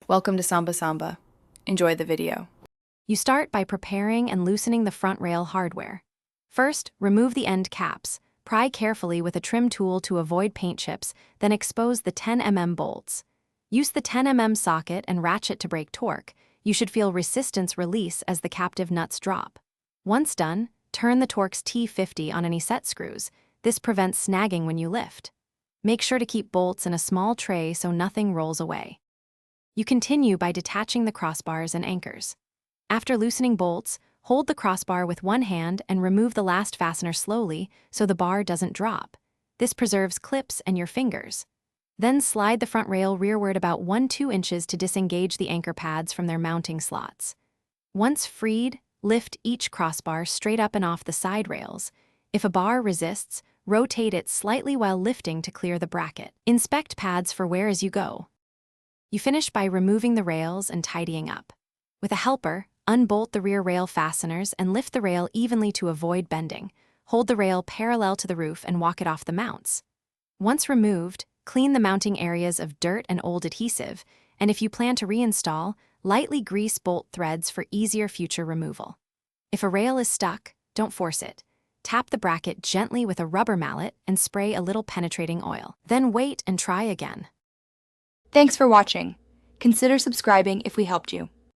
Welcome to Samba Samba. Enjoy the video. You start by preparing and loosening the front rail hardware. First, remove the end caps. Pry carefully with a trim tool to avoid paint chips, then expose the 10mm bolts. Use the 10mm socket and ratchet to break torque. You should feel resistance release as the captive nuts drop. Once done, turn the Torx T50 on any set screws. This prevents snagging when you lift. Make sure to keep bolts in a small tray so nothing rolls away. You continue by detaching the crossbars and anchors. After loosening bolts, hold the crossbar with one hand and remove the last fastener slowly so the bar doesn't drop. This preserves clips and your fingers. Then slide the front rail rearward about 1–2 inches to disengage the anchor pads from their mounting slots. Once freed, lift each crossbar straight up and off the side rails. If a bar resists, rotate it slightly while lifting to clear the bracket. Inspect pads for wear as you go. You finish by removing the rails and tidying up. With a helper, unbolt the rear rail fasteners and lift the rail evenly to avoid bending. Hold the rail parallel to the roof and walk it off the mounts. Once removed, clean the mounting areas of dirt and old adhesive, and if you plan to reinstall, lightly grease bolt threads for easier future removal. If a rail is stuck, don't force it. Tap the bracket gently with a rubber mallet and spray a little penetrating oil. Then wait and try again. Thanks for watching. Consider subscribing if we helped you.